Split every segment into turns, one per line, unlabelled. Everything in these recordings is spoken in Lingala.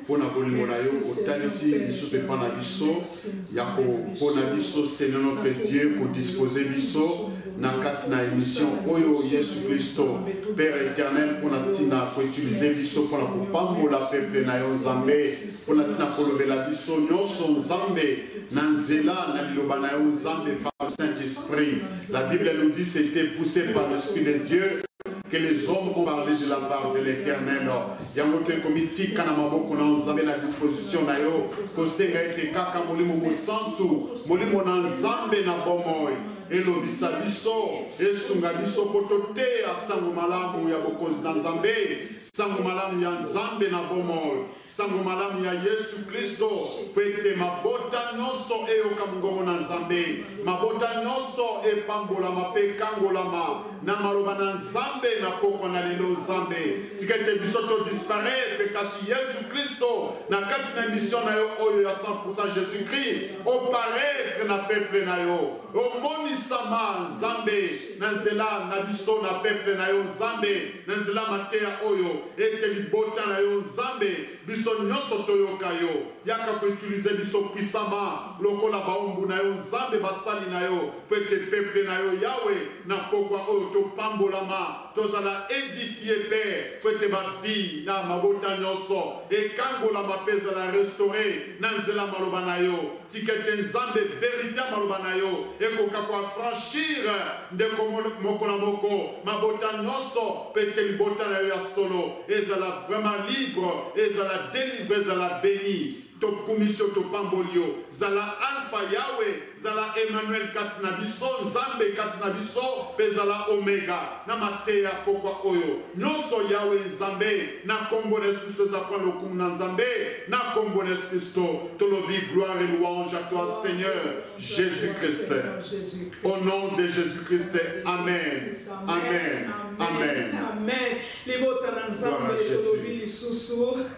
Pona bolingo na yo otalisi biso pe pana biso ya ko pona biso Seigneur notre Dieu pour disposer biso na kati na émission oyo Yesu Christo Père éternel pona tina pour utiliser biso pona kopambola peuple na yo Nzambe pona tina kolobela biso nyonso Nzambe na nzela na liloba na yo Nzambe par le Saint-Esprit. La Bible nous dit c'était poussé par l'Esprit de Dieu que les hommes ont parlé de la part de l'Éternel. Yangote komiti kana maboko na Nzambe na disposition na yo kosenga ete kaka molimo mosantu molimo na Nzambe na bomoi elobisa biso esunga biso kotote asango malamu ya bokonzi na Nzambe sango malamu ya Nzambe na bomoi sango malamu ya Yesu Kristo pete mabota nyonso eyoka mongongo na Nzambe mabota nyonso epambolama mpe kangolama na maloba na Nzambe na pokwa na lelo Nzambe tikete biso to disparaître kasi Yesu Kristo na kati na mission na yo oyo ya 100% Jésus Christ oparaître na peuple na yo omonisama Nzambe na nzela na biso na peuple na yo Nzambe na nzela mateya oyo ete libota na yo Nzambe biso nyonso toyoka yo yaka ko utiliser biso puissamment lokola baumbu na yo Nzambe basali na yo pete peuple na yo Yawe na pokwa oyo to pambolama tozala édifier Père pete ba vie na mabota nyonso ekangola mapeza la restaurer na nzela maloba na yo tikete Nzambe vérité maloba na yo ekoka ko franchir ndeko moko na moko mabota nyonso pete libota na yo ya solo ezala vraiment libre ezala délivré ezala béni to commission to pambolio zala alpha Yahweh zala Emmanuel katina biso Nzambe katina biso pezala omega na mateya pokwa oyo nyonso Yahweh Nzambe na kombo na Kristo za kwa lokumu na Nzambe na kombo na Kristo tolobi gloire et louange à toi Seigneur Jésus-Christ. Au nom de Jésus-Christ, amen. Amen. Amen. Amen.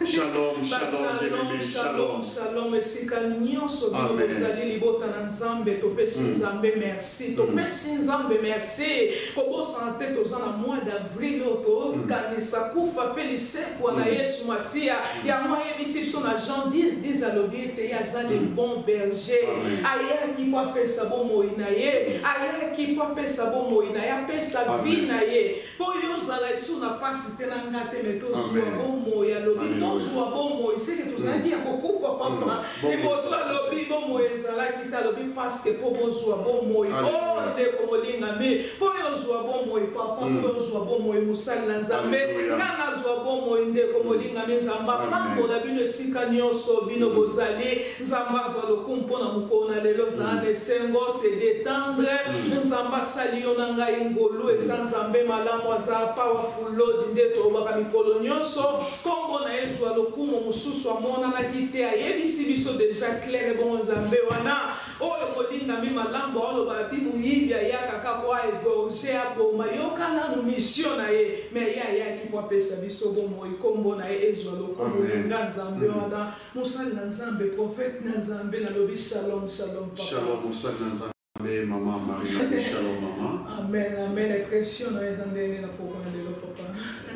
Shalom, shalom, shalom.
Shalom, esika nyonso bozali libota na Nzambe topesi Nzambe merci topesi Nzambe merci kobo santé tozana mois d'avril to kanisa kufa pe lisekwa na Yesu Masia ya moye bisiso na Jean 10 alobi te yazali bon berger aya ki kwa pesa bo moina ye aya ki kwa pesa bo moina ya pesa vie na ye po yo zala isu na pasi tena ngate meto zwa bo moya lobi to zwa bo moya c'est que tozali ya kokufa papa ni boso lobi bo moya zala kita lobi parce que po bo zwa bo moya oh de komolinga me po yo zwa bo moya papa po yo zwa bo moya musali na Nzambe kana zwa bo moya de komolinga me Nzamba pambo la bino sika nyonso bino bozali Nzamba zwa lokumpo na mukona lelo za lesengo se détendre Nzamba sali yo na ngai ngolu eza Nzambe malamu aza powerful Lord nde to baka mikolo nyonso kombo na Yesu lokumu mususu amona na kite ayebisi biso déjà clair bon Nzambe wana oyo kolinga mi malambo olo ba bimu yibia yaka kako ay gorge apo mayoka na mission na ye mais ya ki po pesa biso bon moy kombo na Yesu lokumu nga Nzambe wana musali na Nzambe prophète na Nzambe na lobi shalom shalom papa
shalom musali na Nzambe maman Marie shalom maman
amen amen expression na Nzambe na poko ndelo papa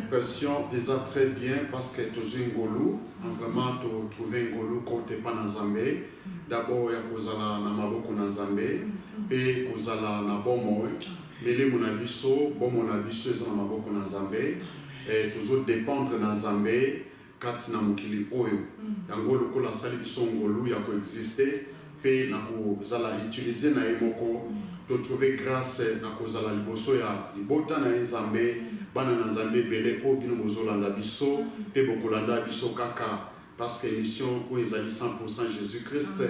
question est très bien parce que tu es ngolu vraiment tu trouver ngolu côté pas na Nzambe d'abord ya kozala na maboko na Nzambe pe kozala na bomo melemo na biso bomo na biso eza na maboko na Nzambe et toujours dépendre na Nzambe kati na mokili oyo yango lokola sali biso ngolu ya coexister pe na kozala utiliser na emoko to trouver grâce na kozala liboso ya libota na Nzambe bana na Nzambe bele o bino bozolanda biso pe bokolanda biso kaka parce que émission ko ezali 100% Jésus-Christ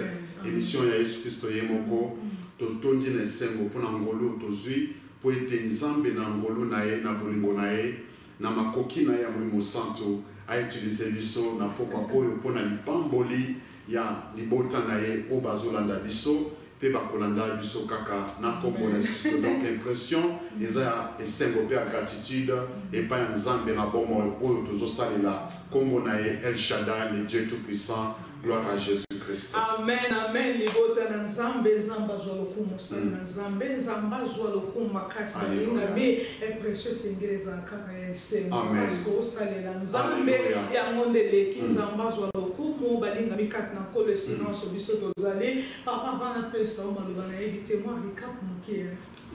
émission ya Yesu Kristo yemoko to tondi na sengo pona ngolo tozui po ete Nzambe na ngolo na ye na bolingo na ye na makoki na ya molimo santo a utiliser biso na pokwa oyo pona lipamboli ya libota na ye o bazolanda biso pe bakolanda biso kaka na kombo na Kristo donc impression eza esengo pe gratitude et pas Nzambe na bomo oyo tozosalela kombo na ye El Shaddai le Dieu tout puissant gloire à Jésus. Jésus-Christ.
Amen, amen. Libota na nzambe nzamba zwa lokumu sana nzambe nzamba zwa lokumu makasi na mi e precieux singereza kaka yese. Parce que osalela nzambe ya monde leki nzamba zwa lokumu balinga mikati na kole silence biso tozali papa vana pesa o maloba na yebi témoin recap mukie.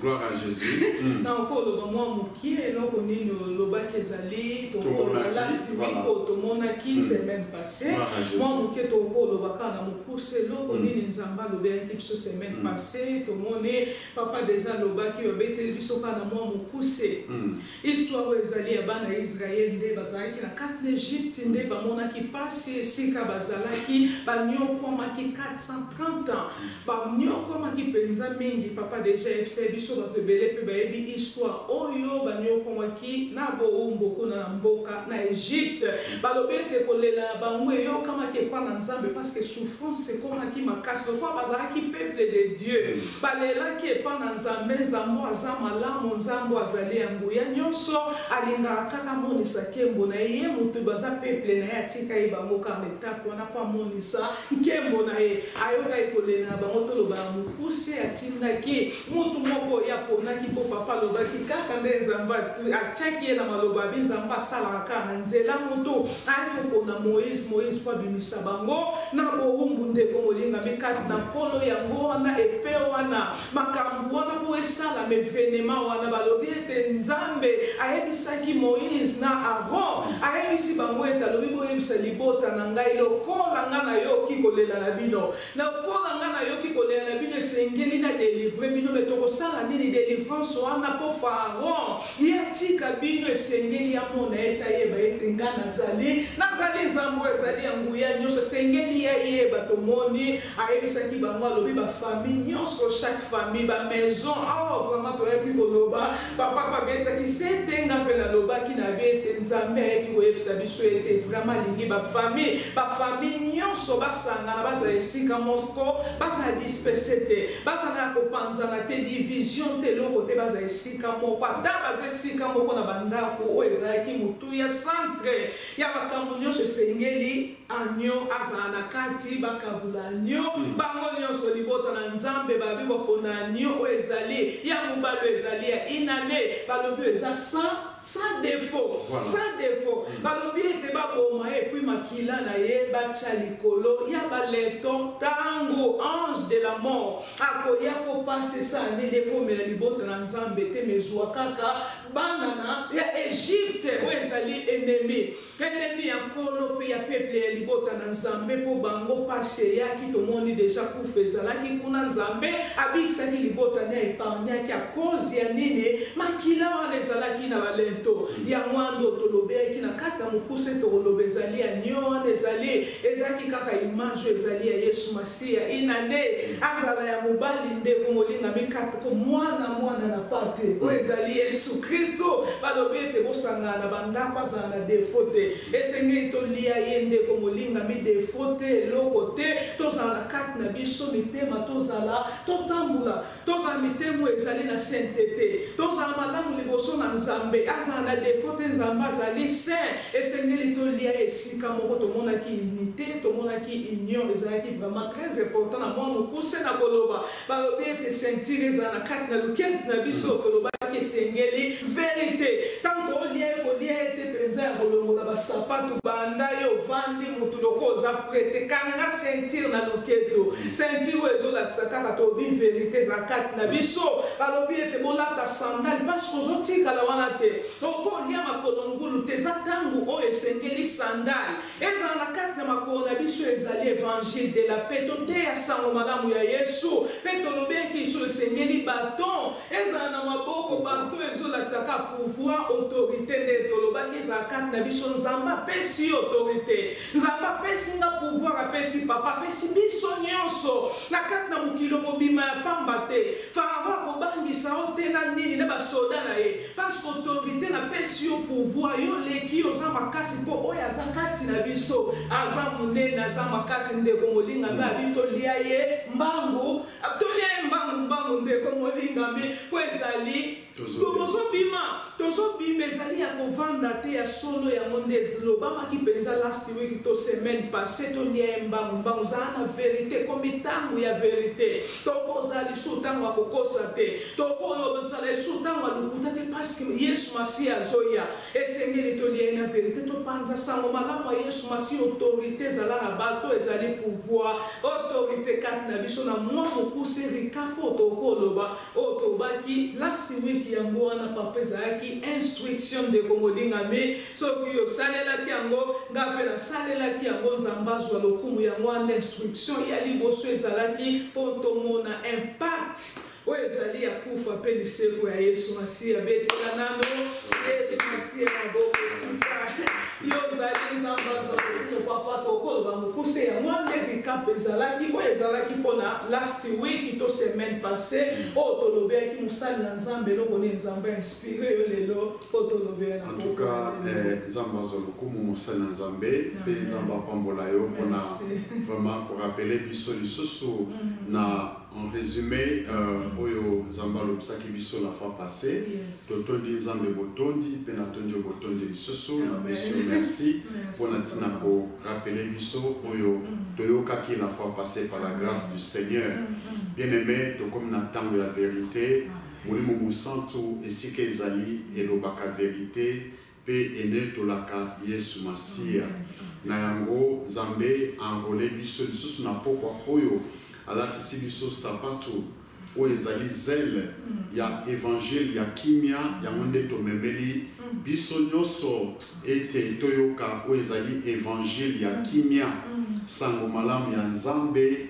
Gloire à Jésus.
Na okolo ba mwa mukie loko nini lobaki ezali to last week to monaki semaine passée. Moi mukie to okolo bakana mukuse loko nini nzamba lobaki biso semaine passée to mone papa déjà lobaki obeteli biso kana mwa mukuse. Histoire ezali ya bana Israël nde bazalaki na 4 Égypte nde bamonaki pasi esika bazalaki banyokomaki 430 ans banyokomaki penza mingi papa déjà ebisa biso bato ebele mpe bayebi histoire oyo banyokomaki na boumboku na mboka na Égypte balobi ete kolela ya bango eyokamaki epa na nzambe parce que souffrance ekomaki makasi lokwa bazalaki peuple de Dieu balelaki epa na nzambe nzambo aza malamu nzambo azali ya nguya nyonso alingaka kaka monisa nkembo na ye moto baza peuple na ye atika ye bango kaka etape wana po amonisa nkembo na ye ayokaki kolela na bango toloba ya mokuse atindaki mutu moko yaponaki mpo papa alobaki kaka nde nzambe atiaki ye na maloba abi nzambe asalaka kaka na nzela moto ayaki kopona moïse mpo abimisa bango na bowumbu ndeko molingami kati na nkolo yango wana epe wana makambo wana mpo esalama evenema wana balobi ete nzambe ayebisaki moïse na aron ayebisi bango ete alobi boyebisa libota na ngai lokola nga nayoki kolela na bino lokola nga nayoki kolela na bino esengeli na delivre bino me tokosala nini délivrance wana mpo Pharaon ye atika bino esengeli amona ete ayeba ete nga nazali nzambo ezali ya nguya nyonso esengeli ya yeba tomoni ayebisaki bango alobi bafamille nyonso chaque famille bamaison awa vraiment toyaki koloba papa babetaki setenga mpe nalobaki na be ete nzambe ayaki koyebisa biso ete vraiment alingi bafamille nyonso basangana bazala esika moko bazala disperse te bazala kopanzana te division te eloko te bazala esika moko ata baza esika moko na bandako oyo ezalaki motu ya centre ya makambo nyonso esengeli agneau azala na kati bakabula agneau bango nyonso libota na nzambe babi bapona agneau oyo ezali ya mobali oyo ezali ya inane balobi eza sans défaut sans défaut balobi ete baboma ye puis makila na ye batya likolo ya baleto tango ange de la mort akoya kopase sa nini ekomela libota na nzambe te mezwa kaka bana ya Égypte oyo ezali ennemi ya nkolo mpe ya peuple ya libota na nzambe mpo bango pasi eyaki tomoni deja kufa ezalaki kuna nzambe abikisaki libota ne epargnaki a cause ya nini makila wana ezalaki na balento ya mwando tolobeki na kati ya mokuse tokoloba ezali ya nio wana ezalaki kaka image ezali ya Yesu Masiya inane azala ya mobali ndeko molingami kati ko mwana na pate oyo ezali Yesu Kristo balobi ete bosangana na bandako azala na defo te esengeli tolia ye ndeko molingami defo te eloko te tozala na kati na biso mitema tozala totambula tozala mitemo ezali na sainteté tozala malamu liboso na nzambe azala na defo te nzambe azali saint esengeli tolia esika moko tomonaki unité tomonaki union ezalaki vraiment très important na mwa mokuse na koloba balobi ete ceinture ezala na kati na luketi na biso tolobaki esengeli vérité tanto kolia ete penza ya kolongola basapatu banda yo vandi mutu loko oza prete kanga ceinture na loketo ceinture oyo ezolakisa kaka tobi vérité eza kati na biso balobi ete bolata sandale parce ozotikala wana te okolia makolo ngulu te eza ntango oyo esengeli sandale ezala na kati na makolo na biso ezali évangile de la paix toteya sango malamu ya Yesu mpe tolobeki so esengeli baton ezala na maboko baton ezolakisa ka pouvoir autorité nde tolobaki ezala kati na biso nzambe apesi autorité nzambe apesi nga pouvoir apesi papa apesi biso nyonso na kati na mokili mobima ya pamba te Pharaon akobangisa o te na nini na basoda na ye parce que autorité napesi yo pouvoir yo leki oza makasi mpo oyo aza kati na biso aza monene aza makasi ndeko molingami abi tolia ye mbangu ndeko molingami po ezali tozobima ezali ya kovanda te ya solo ya monde lobamaki mpenza last week to semaine passé tolia mbangu zala na vérité komi ntango ya vérité tokozala lisu ntango ya kokosa te tokozala lisu ntango ya lokuta te parceke yesu masiya azoya esengeli tolia na vérité topanza sango malamu ya yesu masiya autorité ezala na bato ezali pouvoir autorité kati na biso na mwa mokuse rikapo tokoloba oyo tobaki last week yango wana papa ezalaki instruction de komolingami soki osalelaki yango nga mpe nasalelaki yango nzambe azwa lokumu yango wana instruction ya liboso ezalaki mpo tomona impact oyo ezali ya kufa mpe liseko ya yesu masiya betela nano yesu masiya na boko esika yo ozali nzambe azwa lokumu papa tokoloba mokuse yango wana recap ezalaki oyo ezalaki mpona last week to semaine passé oyo tolobelaki mosali na nzambe eloko nini nzambe inspire yo lelo oyo tolobela na
en tout cas nzambe azwa lokumu mosali na nzambe mpe nzambe apambola yo mpona vraiment korapele biso lisusu na en résumé oyo nzambe alobisaki biso la fois passée totondi nzambe botondi mpe natondi yo botondi lisusu na biso merci mpona ntina korapele biso oyo toyokaki la fois passée par la grâce du Seigneur. Bien-aimé, tokomi na ntango ya vérité molimo mosantu esika ezali elobaka vérité mpe ene tolaka yesu masiya na yango nzambe enrole biso lisusu na pokwa oyo alatisi biso sapatu oyo ezali zele ya évangile ya kimia yango nde tomemeli biso nyonso ete toyoka oyo ezali évangile ya kimia sango malamu ya nzambe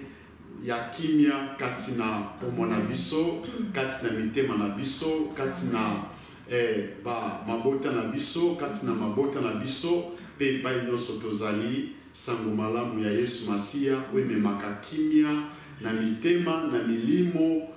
ya kimia kati na pomona biso kati na mitema na biso kati na mabota na biso kati na mabota na biso mpe epai nyonso tozali sango malamu ya yesu masiya oyo ememaka kimia na mitema na milimo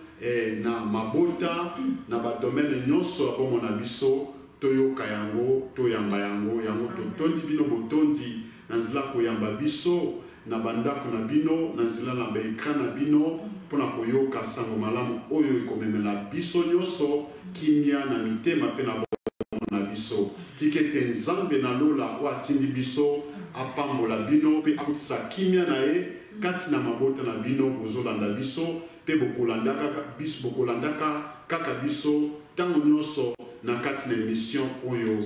na mabota na badomene nyonso ya bomona biso toyoka yango toyamba yango yango totondi bino botondi na nzela koyamba biso na bandako na bino na nzela na baekran na bino mpona koyoka sango malamu oyo ekomemela biso nyonso kimia na mitema mpe na bomona biso tika ete nzambe na lola oyo atindi biso apambola bino mpe akotisa kimia na ye kati na mabota na bino bozolanda biso mpe bokolandaka kaka biso ntango nyonso na kati na émission oyo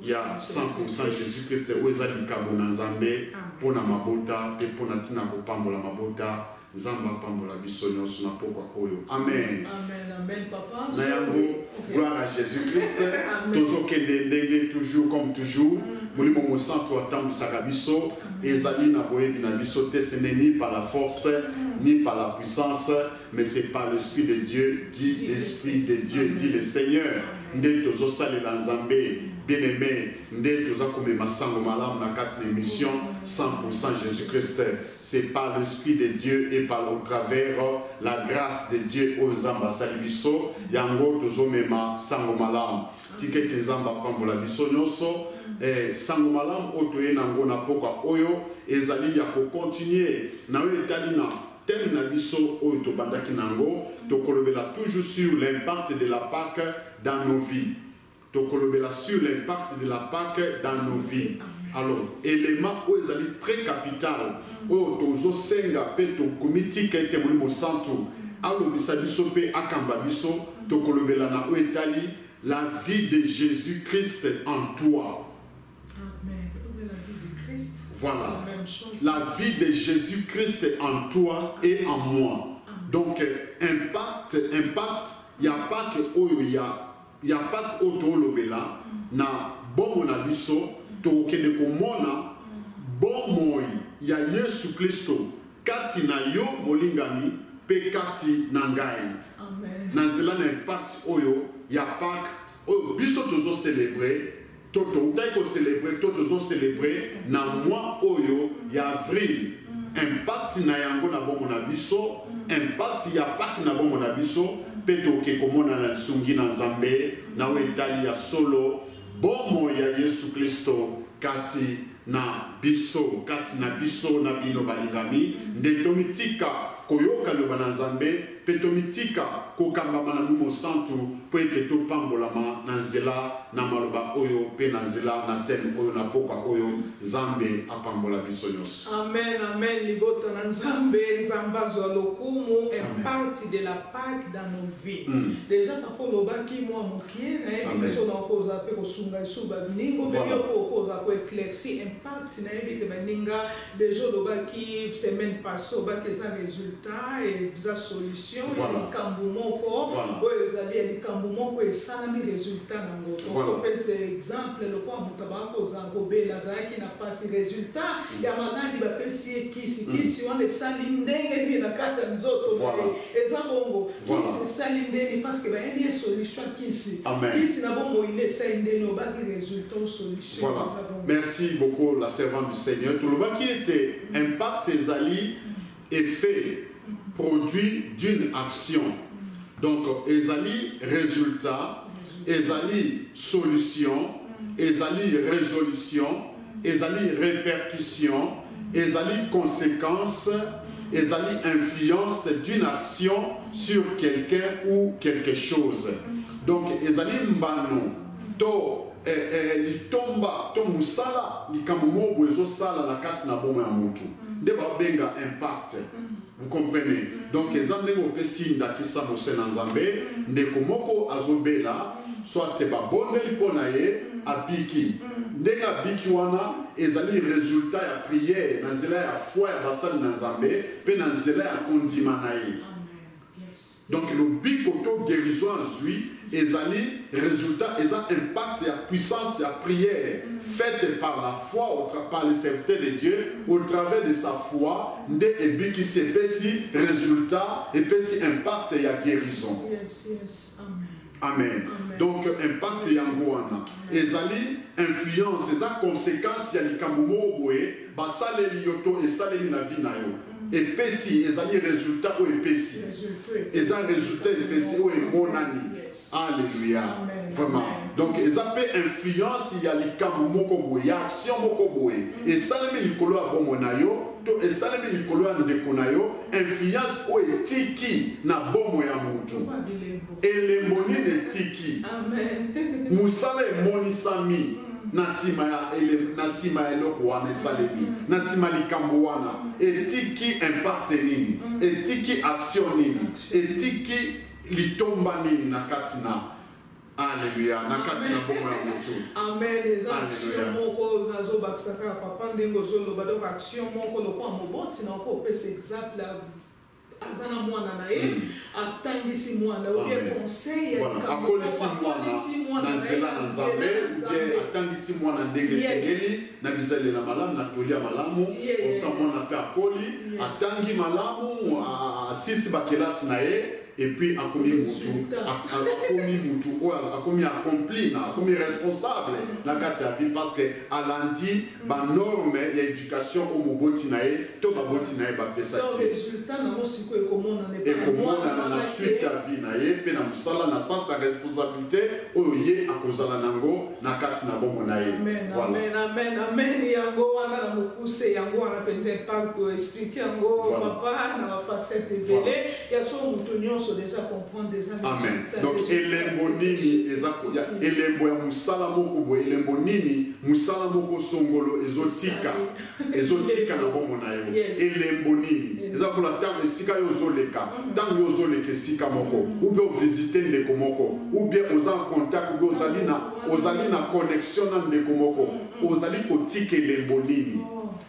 ya 100% Jésus-Christ oyo eza likabo na nzambe mpona mabota mpe mpona ntina kopambola mabota nzambe apambola biso nyonso na pokwa oyo amen na yango gloire à Jésus-Christ tozokende ndenge toujours comme toujours molimo mosantu atambwisaka biso ezali na boyebi na biso te ce n'est ni par la force ni par la puissance mais c'est par l'esprit de Dieu dit l'esprit de Dieu dit le Seigneur nde tozosalela nzambe bien-aimé nde toza komema sango malamu na kati na émission 100% Jésus-Christ c'est par l'esprit de Dieu et par au travers la grâce de Dieu oyo nzambe asali biso yango tozomema sango malamu tika ete nzambe apambola biso nyonso sango malamu oyo toye nango na pokwa oyo ezali ya kocontinue na oyo etali na thème na biso oyo tobandaki nango tokolobela toujours sur l'impact de la Pâque dans nos vies tokolobela sur l'impact de la Pâque dans nos vies. Alors élément oyo ezali très capital oyo tozosenga mpe tokomitika ete molimo santu alobisa biso mpe akamba biso tokolobela na oyo etali la vie de Jésus-Christ en toi. Voilà, la vie de Jésus-Christ en toi et en moi. Donc, impact, il n'y a pas que oyo, il y a pas que oto lobela na bon na biso to kende komona bon moi ya Yesu Kristo kati na yo molingami pe kati na ngai. Amen. Na zela na impact oyo ya Pâques oyo biso tozo célébrer toto utako célébrer toto célébrer na mois oyo ya avril impact na yango na bomo na biso impact ya Pâques na bomo na biso peto ke komona na sungi na Nzambe na we Italia solo bomo ya Yesu Kristo kati na biso kati na biso na bino balingami nde tomitika koyoka loba na Nzambe pe tomitika kokambama na Lumo Santu po ete topambolama na nzela na maloba oyo pe na nzela na teme oyo na poka oyo Nzambe apambola biso nyonso.
Amen, amen. Libota na Nzambe, Nzambe azwa lokumu une partie de la Pâque dans nos vies. Déjà kako lobaki moi mokie na yebi biso na koza pe kosunga isuba ningo velo ko koza ko éclairci une partie na yebi ke baninga déjà lobaki semaine passée obaki za résultat et za solution likambu moko oyo ezali likambu moko esalami résultat na ngoto pe c'est exemple le kwa mutaba koza kobela zaki na pasi résultat ya maladi bapesi kisi wana esali ndenge ni na kata nzoto eza bongo kisi esali ndenge parce que bayebi solution kisi na bongo il essaie ndenge obaki résultat solution.
Voilà. Merci beaucoup la servante du Seigneur. Tout le bas qui était impact ezali effet produit d'une action. Donc ezali résultat, ezali solution, ezali résolution, ezali répercussion, ezali conséquence, ezali influence d'une action sur quelqu'un ou quelque chose. Donc ezali mbano to litomba to musala likamumo bwezo sala na kati na bomo ya mutu nde babenga impact. Vous comprenez? Donc ezande mo pesi ndakisa mose na Nzambe ndeko moko azobela soit ba bondeli pona ye abiki ndenge abiki wana ezali résultat ya prière na nzela ya foi ya basali na Nzambe pe na nzela ya kondima na ye. Donc le biko to guérison azui ezali résultat eza impact ya puissance ya prière faite par la foi par le serviteur de Dieu au travers de sa foi nde ebiki sepesi résultat epesi impact ya guérison. Amen. Donc impact ya ngwana ezali influence eza conséquence ya likambo moko boye basaleli yoto esaleli na vie na yo epesi ezali résultat o epesi eza résultat epesi o emonani. Alléluia. Vraiment. Donc eza pe influence ya likambo moko boye ya action moko boye esalemi likolo ya bomo na yo to esalemi likolo ya ndeko na yo influence o etiki na bomo ya mutu elembo nini etiki musala emonisami na sima ya eloko wana esalemi na sima likambo wana etiki impact nini etiki action nini etiki litomba nini na kati na Alléluia. Na kati na bomo ya mutu.
Amen. Les actions moko nazo bakisaka papa ndengo zolo badok action moko lokwa moboti na ko pesa exemple azana mwana na ye atangisi mwana olie conseil ya
akolisi mwana na nzela na Nzambe ye atangisi mwana ndenge sengeli na bizali na malamu na tolia malamu osa mwana pe akoli atangi malamu asisi bakelasi na ye et puis akomi mutu akomi accompli akomi responsable na kati ya vie parce que alandi ba norme ya éducation au moboti na ye to baboti na ye bapesa
résultat na mosiko ekomona ne
pas na suite ya vie na ye pe na musala na sens ya responsabilité oyo ye akozala nango na kati na bomo na ye.
Amen. Yango wana na mokuse yango wana penza impact to expliquer yango papa na facette ebele ya so mutu nyonso déjà comprendre des amis.
Amen. Donc elembo nini ezakoya elembo ya musala moko boye elembo nini musala moko songolo ezotika na bomo na yo elembo nini ezakola tango esika yo zoleka tango yo zoleka esika moko ou bien visiter ndeko moko ou bien oza en contact ou ozali na connexion na ndeko moko ozali kotika elembo nini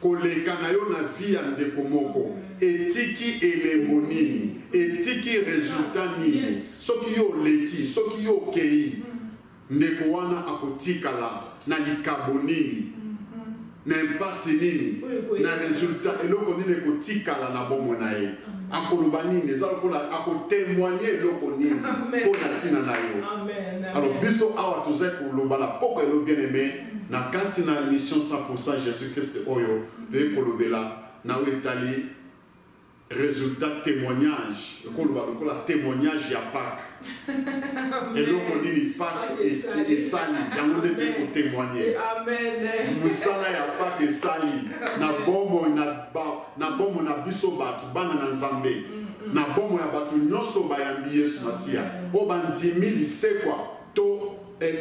koleka na yo na vie ya ndeko moko etiki elembo nini etiki résultat nini soki yo leki soki yo kei ndeko wana akotikala na likabo nini na impact nini na résultat eloko nini ekotikala na bomo na ye akoloba nini eza lokola akotémoigner eloko nini mpo na ntina na yo. Alors biso awa tozali koloba na poko elo bien aimé na kati na émission 100% Jésus-Christ oyo toyei kolobela na oyo etali résultat témoignage ekoloba lokola témoignage ya Pâques Et donc on dit Pâques et sali. Yango de pour témoigner.
Amen.
Musala ya Pâques et sali. Na bombo na biso batu bana na Nzambe. Na bombo ya batu nyonso bayambi Yesu Masia. O bandimi lisekwa to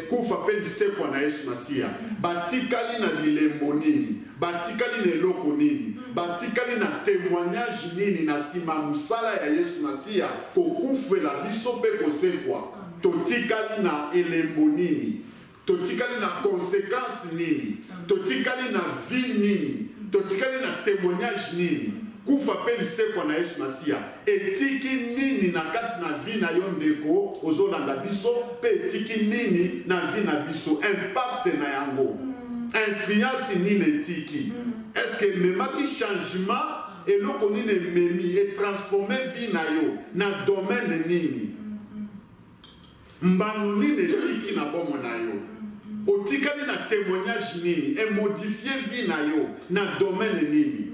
kufa pe lisekwa na Yesu Masia. Batikali na bilembo nini? Batikali na eloko nini? Batikali na témoignage nini na sima musala ya Yesu Masia ko kufela biso pe kosekwa. Totikali na elembo nini? Totikali na conséquence nini? Totikali na vie nini? Totikali na témoignage nini? Kufa pe lisekwa na Yesu Masia. Etiki nini na kati na vie na yo ndeko ozolanda biso pe etiki nini na vie na biso impact na yango. Influence nini etiki? Est-ce que memaki changement et loko nini memi et transformer vie na yo na domaine nini? Mbano nini etiki na bomo na yo? Otikali na témoignage nini et modifier vie na yo na domaine nini?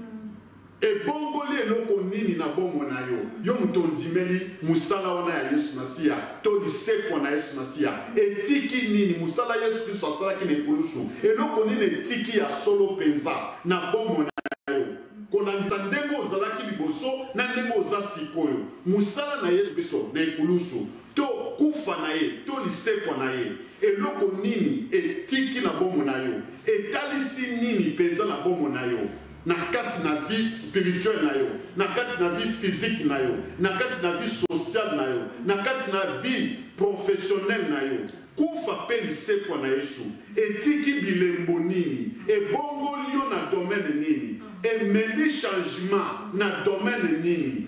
Et bongoli eloko nini na bomo na yo? Yo mutondimeli musala wana ya Yesu Masia, to lisekwa na Yesu Masia. Etiki nini musala Yesu Kristo asala ki nekulusu? Eloko nini etiki ya solo penza na bomo na yo? Kona ntandengo ozalaki liboso na ndengo oza sikoyo. Musala na Yesu Kristo na ekulusu. To kufa na ye, to lisekwa na ye. Eloko nini etiki na bomo na yo? Etalisi nini penza na bomo na yo? Na kati na vie spirituelle na yo, na kati na vie physique na yo, na kati na vie sociale na yo, na kati na vie professionnelle na yo. Kufa pe lisekwa na Yesu. Etiki bilembo nini? Ebongoli yo na domaine nini? Emeni changement na domaine nini?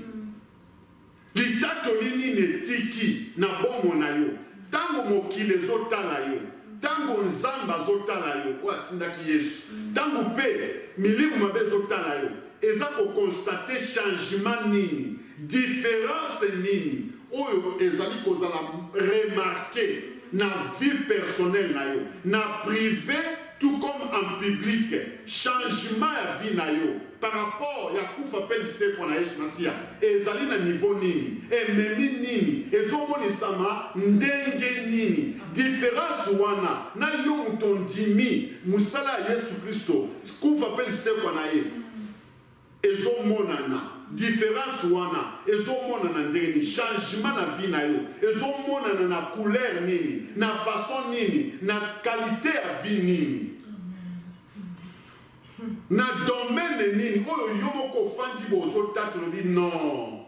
Litatoli nini etiki na bomo na yo? Tango mokili ezotala yo, tango Nzambe azotala yo o atindaki Yesu, tango pe milimu mabe ezotala yo, eza ko constate changement nini, différence nini oyo ezali kozala remarquer na vie personnelle na yo, na privé tout comme en public. Changement ya vie na yo par rapport ya kufa pe lisekwa na Yesu Masia ezali na niveau nini, ememi nini, ezomonisama ndenge nini? Différence wana na yo mutondimi musala ya Yesu Kristo kufa pe lisekwa na ye ezomonana. Différence wana ezomonana ndenge nini? Changement na vie na yo ezomonana na couleur nini, na façon nini, na qualité ya vie nini, na domaine nini oyo yo moko fandi bozo tatolo di non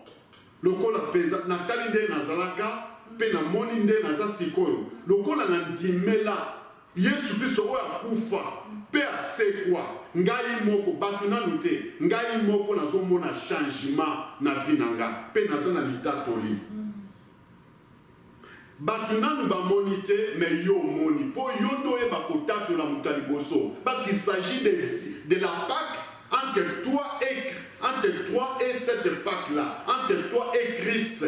lokola peza na tali nde nazalaka pe na moni nde naza sikoyo lokola na ndimela Yesu Kristo oyo akufa pe asekwa ngai moko batu nanu te, ngai moko nazomona changement na vie nanga pe naza na litatoli. Batu nanu bamoni te mais yo moni po yo ndo yeba kotatola mutu liboso parce qu'il s'agit de la Pâque entre toi et cette Pâque là, entre toi et Christ.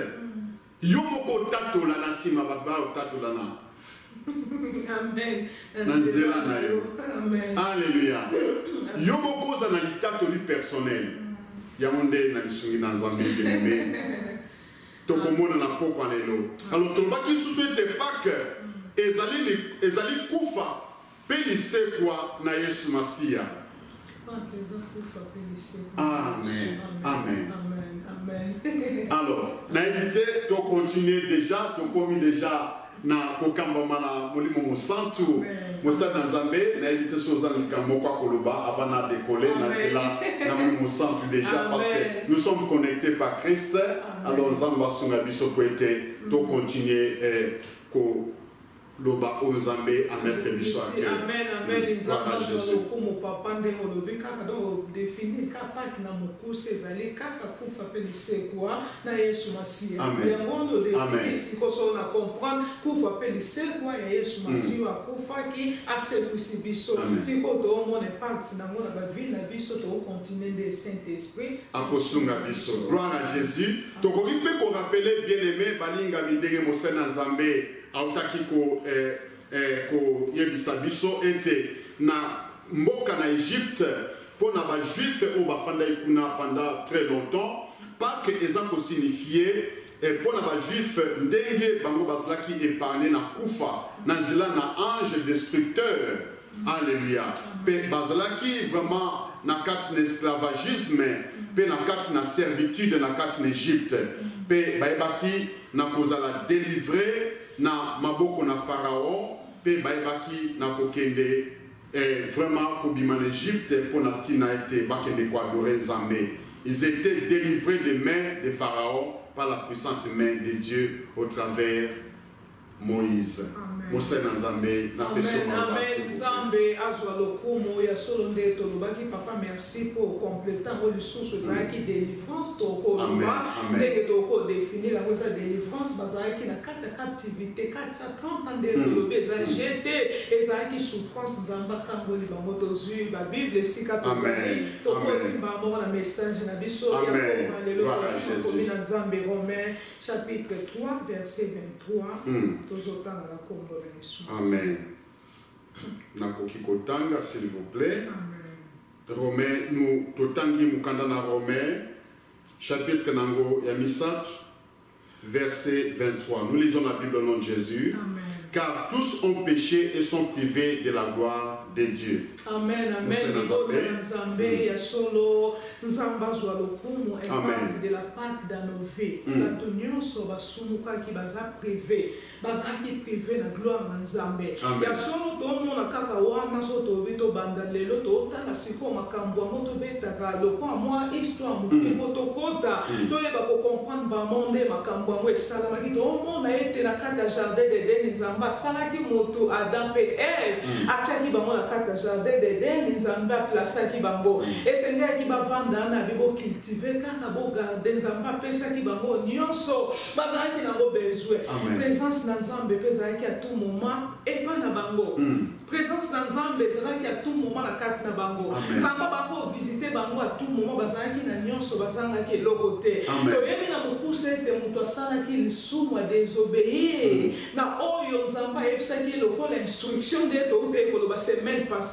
Yo moko tatola na sima baba tatola na
Amen.
Nanzela na yo.
Amen.
Alléluia. Yo moko za na litatoli personnel. Ya monde na lisungi na Nzambe bien-aimé. Tokomona na poko lelo. Alors tolobaki susu ete Pâque ezali kufa pe lisekwa na Yesu Masia. Amen. Amen.
Amen.
Alors, na évité to continuer déjà, to commis déjà na kokamba mana molimo mosantu mosana Nzambe na évité soza likambo kwa koloba avant na décoller na zela na molimo mosantu déjà parce que nous sommes connectés par Christ. Alors Nzamba sunga biso ko été to continuer ko loba Nzambe à mettre biso à cœur.
Amen. Amen. Nzamba comme papa ndenge olobi kaka donc définir kaka na mokuse ezali kaka kufa pe lisekwa na Yesu Masia. Yango ndo définir sikoso na comprendre kufa pe lisekwa ya Yesu Masia akufa ki aselusi biso. Siko to mon impact na mona ba vie na biso to continuer de Saint-Esprit
akosunga biso. Gloire à Jésus. To ko ipe ko rappeler bien-aimé balinga bindenge mosena Nzambe autaki ko yebisa biso ete na mboka na Égypte pour na ba juif o bafanda ikuna pendant très longtemps Pâques eza ko signifier et pour les juifs ndenge bango bazalaki épargné na kufa na nzela na ange destructeur. Alléluia. Pe bazalaki vraiment na kati na esclavagisme, pe na kati na servitude na kati na Égypte. Pe baebaki na kozala délivré na maboko na Pharaon, pe baebaki na kokende vraiment kobima en Égypte pour na tina été bakende ko adorer Nzambe. Ils étaient délivrés des mains de Pharaon par la puissante main de Dieu au travers Moïse. Amen.
Amen. Nzambe azwa lokumu ya solo nde tolobaki papa merci pour compléter ngo lisusu ezalaki délivrance tokoloba ndenge toko définir la cosa délivrance bazalaki na kati ya captivité 430 ans nde tolobi eza jeté ezalaki souffrance nzambe akangoli bango tozwi ba Bible esika tozali tokotimba bango na message na biso ya koma lelo tokomi na Nzambe Romains chapitre 3 verset 23 tozotanga na kombo.
Amen. Nakoki kotanga s'il vous plaît. Amen. Romains nous totangi mukanda na Romains chapitre nango ya misat verset 23. Nous lisons la Bible au nom de Jésus. Amen. Car tous ont péché et sont privés de la gloire de Dieu.
Amen, amen. Nzambe ya solo nzamba zwa lokumu et de la Pâque dans nos vies. La nyonso basumuka ki baza privé. Baza ki privé na gloire na Nzambe. Ya solo tomo na kaka wana so to bito banda lelo to tala siko makambo moto beta ka loko moi histoire muke moto kota. To yeba ko comprendre ba monde makambo ngo esala makito omo na ete na kata jardin de Eden Nzamba sala ki moto Adam pe Ève achaki ba mo na kata jardin d'Eden Nzambe aplaçaki bango esengaki bavanda na bibo cultiver kaka bo garder Nzambe apesaki bango nyonso bazalaki nango besoin présence na Nzambe pezalaki à tout moment et pas na bango présence na Nzambe ezalaki à tout moment na kati na bango Nzambe bako visiter bango à tout moment bazalaki na nyonso bazangaki eloko te toyebi na mokuse ete moto asalaki lisumu a désobéir na oyo Nzambe ayebisaki lokola instruction nde toute koloba semaine passée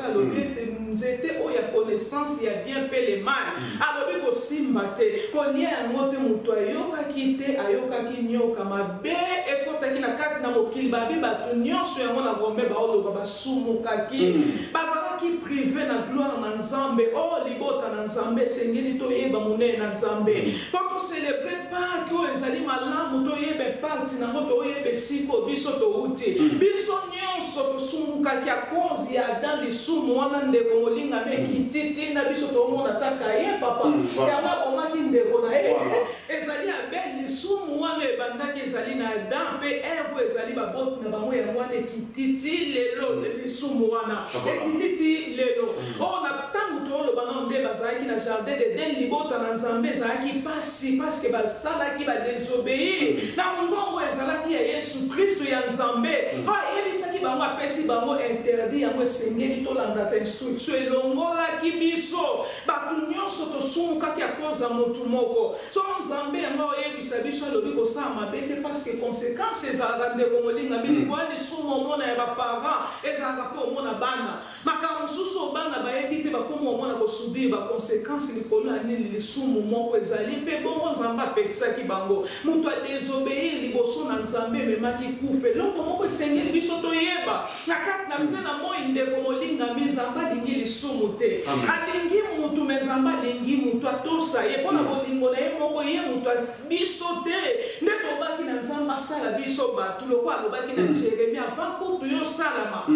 nzete oyo ya connaissance ya bien pe le mal alobi kosimba te kolia yango te moto ayokaki te ayokaki nyoka mabe ekotaki na kati na mokili babi bato nyonso yango na Rome baoloba basumukaki bazalaki privé na gloire na Nzambe o libota na Nzambe esengeli toyeba monene na Nzambe po tocelebre Pâque oyo ezali malamu toyebe parti nango toyebe siko biso touti biso nyonso tosumukaki a cause ya Adam lisumu wana ndeko molinga mekititi na biso tomona taka ye papa yanga bomaki ndeko na ye ezali Abel lisumu wana ebandaki ezali na Adam pe Ève ezali baboti na bango ya wana ekititi lelo lisumu wana ekititi lelo o na tangu toloba na nde bazalaki na jardin d'Eden libota na Nzambe ezalaki pasi parce que basalaki badesobéir na mongongo ezalaki ya Yesu Kristo ya Nzambe ayebisaki bango apesi bango interdit yango esengeli tolandaka instruction elongolaki biso bato nyonso tosumukaki a cause ya motu moko so Nzambe yango oyebisa biso alobi kosala mabe te parce que conséquence ezalaka ndeko molinga miliko ya lisumu omona ya baparent ezalaka mpe omona bana makambo mosusu bana bayebi te bakoma omona kosubir baconséquence likolo ya nini lisumu moko ezali mpe bongo Nzambe apekisaki bango moto adesobéir liboso na Nzambe ememaki kufa eloko moko esengeli biso toyeba na kati na se na moi ndeko molinga Nzambe alingi lisumu te alingi mutu me Nzambe alingi mutu atosa ye mpo na bolingo na ye moko ye mutu biso te nde tobaki na Nzambe asala biso bato loko alobaki na Jérémie avant kutu yo salama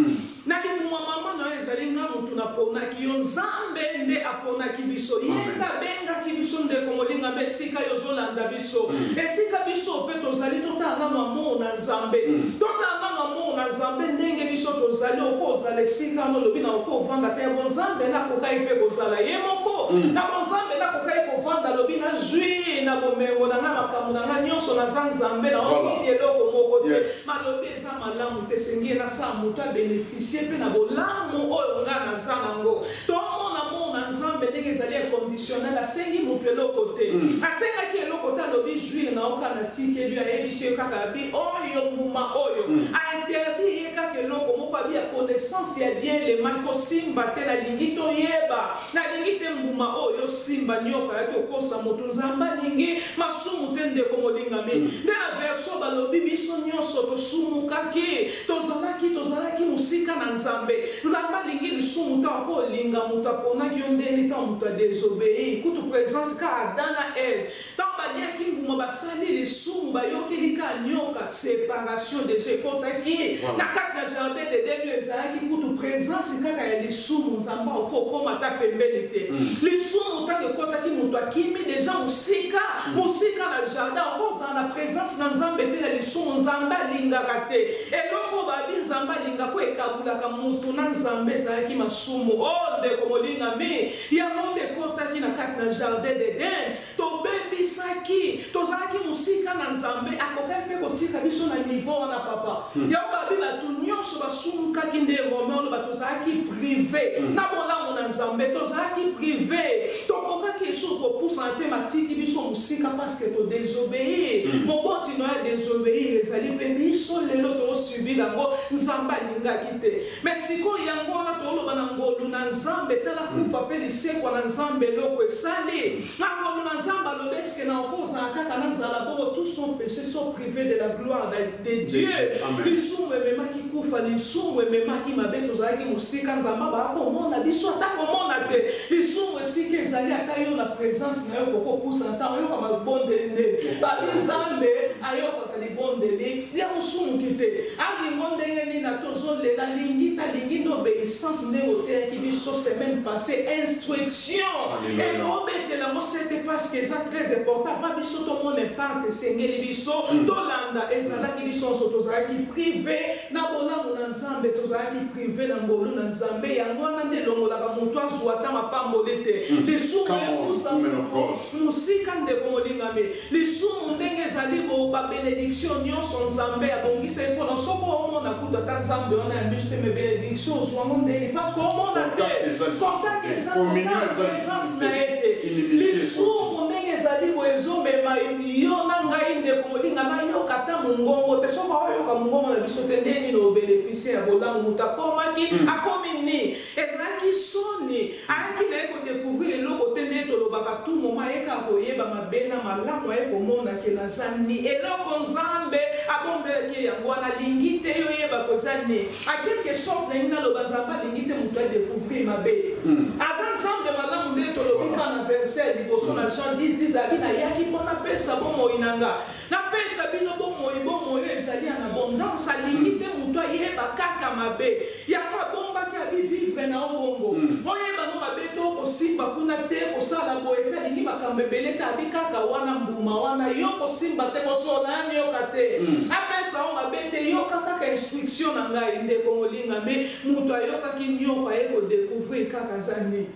na libumu mama na ezali nga mutu naponaki yo Nzambe nde aponaki biso ye nde abengaki biso ndeko molinga mpe esika yozolanda biso esika biso mpe tozali totanga mamo na Nzambe totanga mamo na Nzambe ndenge biso tozali okozala esika nolobi na okovanda te bonzambe nakokai mpe kozala ye moko na bonzambe nakokai kovanda lobi na jui na bomengo na nga makambo na nga nyonso naza Nzambe na okili eloko moko te malobi eza malamu te sengi nasala moto abénéficie mpe na bolamu oyo nga naza nango tomona mo na Nzambe ndenge ezali inconditionnel asengi moto eloko te asengaki eloko te alobi jouir na okana tike lui a ébissé kaka bi oyo muma oyo a interdit kaka loko moko abi a connaissance ya bien le mal ko simba te na lingito yeba na lingite mbuma oyo simba nyoka ya ko sa moto nzamba lingi masumu tende ko molinga mi de la verso balobi biso nyonso to sumu kaki tozalaki musika na nzambe nzamba lingi lisumu ta ko linga muta pona ki ondeni ta muta désobéir kutu présence ka dana elle tamba yaki mbuma basali lisumu bayokeli ka nyoka séparation de jekotaki na kata jardin de Dieu ezalaki kutu présence kaka ya lisumu nzamba okokoma ta pembeni te lisumu ta ekotaki mutu akimi deja musika na jardin okozala na présence na nzambe te na lisumu nzambe alingaka te eloko babi nzambe alingako ekabulaka mutu na nzambe ezalaki masumu o ndeko molinga mi yango nde ekotaki na kati na jardin d'Eden tobebisaki tozalaki musika na nzambe akokaki mpe kotika biso na niveau wana papa yango babi bato nyonso basumukaki nde romain oyo bato tozalaki privé na bolamu na nzambe tozalaki privé tokokaki esu kopusa te matiki biso musika parceke todésobéir mobotino ya désobéir ezali mpe biso lelo tosubir yango nzambe alingaki te mais sikoyo yango wana toloba na ngolu na nzambe tala kufa mpe lisekwa na nzambe eloko esali na ngolu na nzambe alobi eske na okozala kaka nazala bongo tous son péché sont privés de la gloire de Dieu lisumu ememaki kufa lisumu ememaki mabe tozalaki mosika nzambe bakomona biso ata komona te lisumu esika ezali ata yo na présence na yo kokopusa ata oyoka mabondeli nde babi nzambe ayokaka libondeli ya mosumuki te alingo ndenge nini na tozolela lingi talingi nde obéissance nde otelaki biso semaine passée instruction ekobetelango sete parce que eza très important va biso tomona imparte esengeli biso tolanda ezalaki biso nyonso tozalaki privé na bolamu na nzambe tozalaki privé na ngolu na nzambe yango wana nde elongolaka moto azwa ata mapamboli te lisumu epusa musika ndeko molingami lisumu ndenge ezali babénédiction nyonso nzambe abongisa mpona soko omona kutu ata nzambe wana ya biso te me bénédiction ozwango ndeni parce que omona te kosaka eza présence na ye te lisumu ndenge ezali boye ezomema yo na ngai ndeko molinga nayoka ata mongongo te soko oyoka mongongo na biso te ndeni na obénéficie ya bolamu moto akomaki akomi ni ezalaki soni ayaki na ye kodécouvrir eloko te nde tolobaka tout moment ayeka koyeba mabe na malamu aye komonake naza ni eloko nzambe abombelaki yango wana alingi te yo yeba koza ni a quelque sorte na ngai naloba nzambe alingi te moto adécouvrir mabe aza nzambe malamu nde tolobika na verset ya liboso na Jean 10 ali nayaki mpo napesa bomoi na nga napesa bino bomoi ezali en abondance alingi te moto ayeba kaka mabe yango abombaki abivivre na obongo oyeba no mabe to kosimba kuna te kosala boye te alingi makambo ebele te abi kaka wana mbuma wana yo kosimba te kosola yani yoka te apesa o mabe te yoka kaka instruction na ngai ndeko molingami moto ayokaki nyoka ye kodécouvrir kaka zani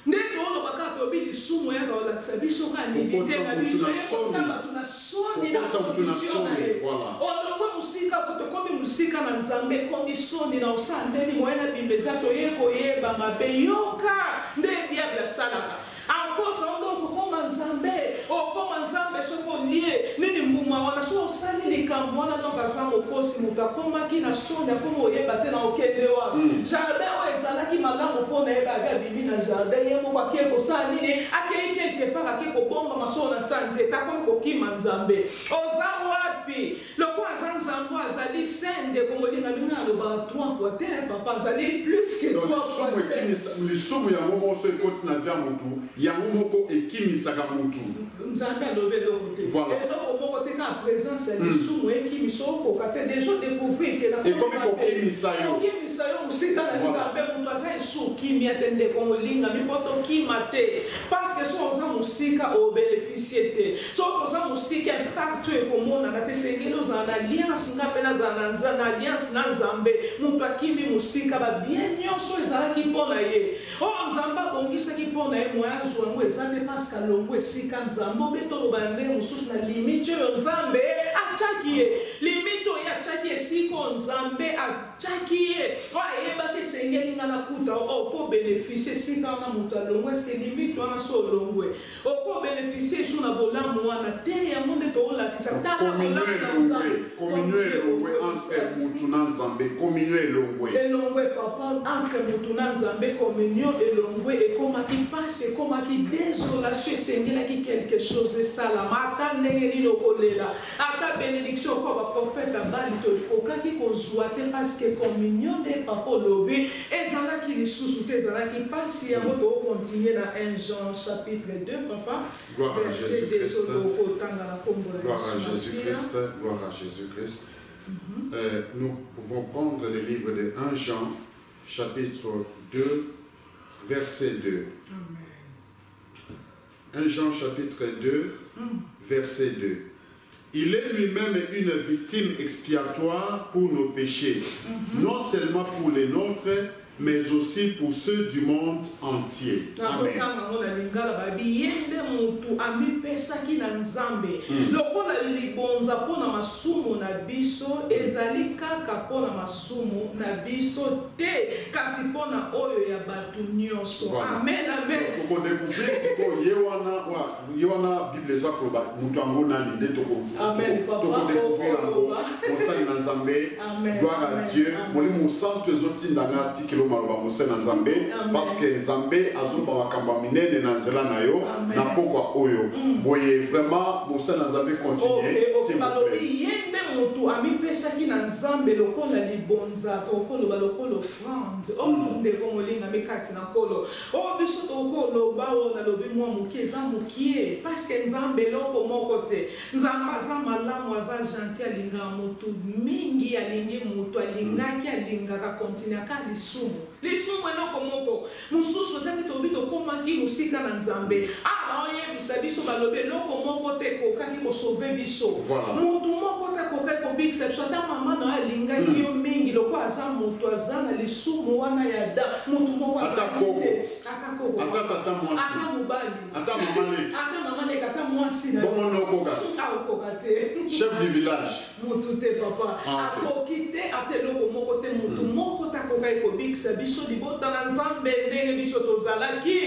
nde tolobaka tobi lisumu ya kolakisa biso ka nini te na biso ekotama tuna soni na position na ye olongwe musika tokomi musika na nzambe ekomi soni na osala ndeni moye na bimbeza toye koyeba mabe yoka nde diable asalaka akosa ondo okokoma nzambe soko lie nini mbuma wana so osali likambo wana donc aza mokosi moto akomaki na soni akoma oyeba te na okende wana jardin oyo ezalaki malamu mpo na yeba abi abimi na jardin ye moko ake kosala nini akei quelque part ake kobomba masolo na sa nzete akomi kokima nzambe oza wapi loko aza nzambe azali sende komolinga bino aloba 3 fois te papa azali plus que 3 fois
lisumu yango moso ekoti na via motu yango moko ekimisaka motu
nzambe alobi eloko te eloko moko te ka présence ya lisumu ekimisa okoka te deja découvrir ke
ekomi kokimisa yo
mosika na nzambe moto aza esu kimia te ndeko molinga mipoto okima te parce que so oza mosika obénéficie te soki oza mosika impact oyo ekomonana te sengeli ozala na alliance nga mpe nazala na alliance na nzambe moto akimi mosika babien nyonso ezalaki mpo na ye oyo nzambe abongisaki mpo na ye moye azwa yango eza te parceke alongo esika nzambe obetoloba ndenge mosusu na limite oyo nzambe atiaki ye limite oyo atiaki esika nzambe atiaki ye oyo ayebaki esengeli nga na kuta mpo bénéficie esika wana moto alongwe eske limite wana so olongwe oko bénéficier sur la bolamu wana te ya monde to la ki sa ta
communion elongwe entre mutu na nzambe communion
elongwe papa entre mutu na nzambe communion elongwe ekomaki passe ekomaki désolation esengelaki quelque chose esalama ata ndenge nini okolela ata bénédiction kwa baprofète abali tokokaki kozwa te parce que communion de papa olobi ezalaki lisusu te ezalaki pasi yango tokokontinue na 1 Jean chapitre 2 papa.
Gloire à Jésus-Christ. Gloire à Jésus-Christ. Gloire à Jésus-Christ. Nous pouvons prendre le livre de 1 Jean, chapitre 2, verset 2. Amen. 1 Jean, chapitre 2, verset 2. Il est lui-même une victime expiatoire pour nos péchés, non seulement pour les nôtres, mais aussi pour ceux du monde entier. Amen. Parce que Nzambe azoba makamba minene na nzela na yo na pokwa oyo boye vraiment Moussa Nzambe continue s'il vous plaît yende mutu ami pesa ki na Nzambe lokola libonza tokolo balokolo offrande nde komolinga mekati na kolo biso tokolo bawo na lobi mwa mukie za mukie parce que Nzambe loko moko te Nzamba za malamu za gentil alinga mutu mingi alingi mutu alingaki alingaka continue ka lisumu eloko moko mususu zaki tobi tokomaki musika na Nzambe oyebisa biso balobe eloko moko te kokaki kosauve biso mutu moko te kokaki kobikisa biso ata mama na alingaki yo mingi loko aza mutu aza na lisumu wana ya da mutu moko ata koko ata tata mwasi ata mobali ata mama leka ata mwasi na bongo nokoka te chef du village mutu te papa akoki te ata eloko moko te mutu moko te kokaki kobikisa biso libota na Nzambe ndenge biso tozalaki